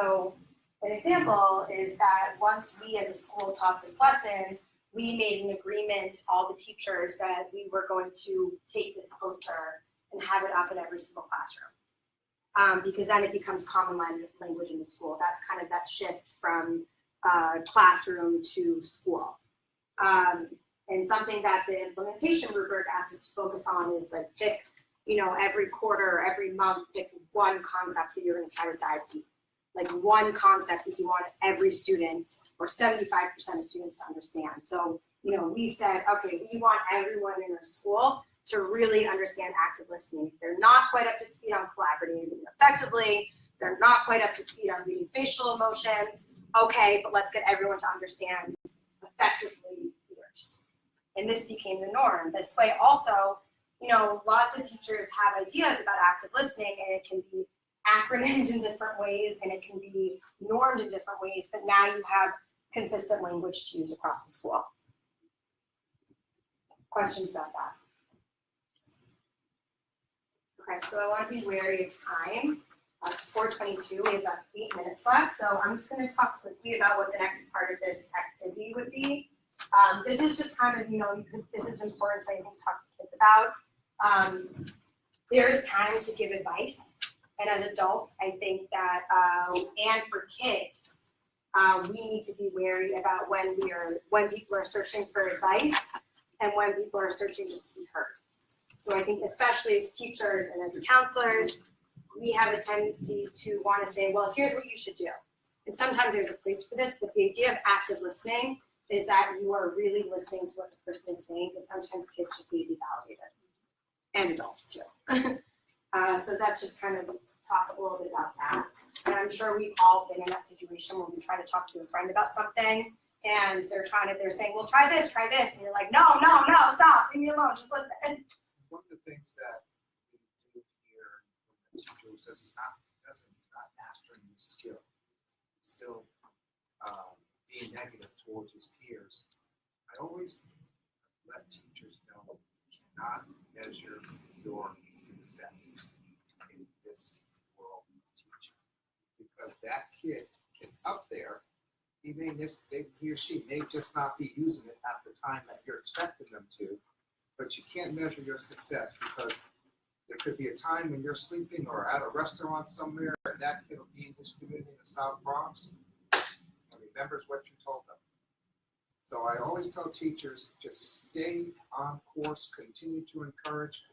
So an example is that once we as a school taught this lesson, we made an agreement, all the teachers, that we were going to take this poster and have it up in every single classroom. Because then it becomes common language in the school. That's kind of that shift from classroom to school. And something that the implementation rubric asks us to focus on is like pick, every quarter, every month, pick one concept that you're going to try to dive deep. Like one concept that you want every student or 75% of students to understand. So, we said, okay, we want everyone in our school to really understand active listening. If they're not quite up to speed on collaborating effectively, they're not quite up to speed on reading facial emotions, okay, but let's get everyone to understand effectively peers. And this became the norm. This way also, lots of teachers have ideas about active listening, and it can be acronymed in different ways and it can be normed in different ways, but now you have consistent language to use across the school. Questions about that? Okay, so I want to be wary of time. It's 4:22, we have about 8 minutes left, so I'm just going to talk quickly about what the next part of this activity would be. This is just kind of, this is important to, I think, talk to kids about. There is time to give advice. And as adults, I think that, and for kids, we need to be wary about when people are searching for advice and when people are searching just to be heard. So I think especially as teachers and as counselors, we have a tendency to want to say, well, here's what you should do. And sometimes there's a place for this, but the idea of active listening is that you are really listening to what the person is saying, because sometimes kids just need to be validated, and adults too. So that's just kind of talk a little bit about that. And I'm sure we've all been in that situation where we try to talk to a friend about something and they're saying, well, try this. And you're like, no, stop, leave me alone, just listen. One of the things that we do here when the teacher says he's not mastering this skill, still being negative towards his peers, I always let teachers know you cannot measure your success in this world of teaching. Because that kid that's up there, he or she may just not be using it at the time that you're expecting them to, but you can't measure your success because there could be a time when you're sleeping or at a restaurant somewhere and that kid will be in this community in the South Bronx and remembers what you told them. So I always tell teachers, just stay on course, continue to encourage,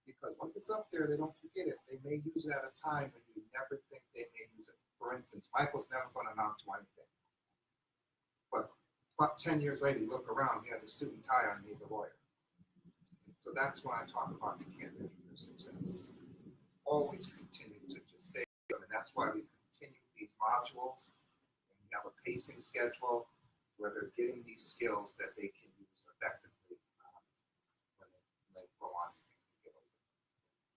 because once it's up there, they don't forget it. They may use it at a time when you never think they may use it. For instance, Michael's never going to amount to anything. But 10 years later, you look around, he has a suit and tie on, he's a lawyer. So that's when I talk about you can't measure your success. Always continue to just stay with them, and that's why we continue these modules. And we have a pacing schedule where they're getting these skills that they can use effectively.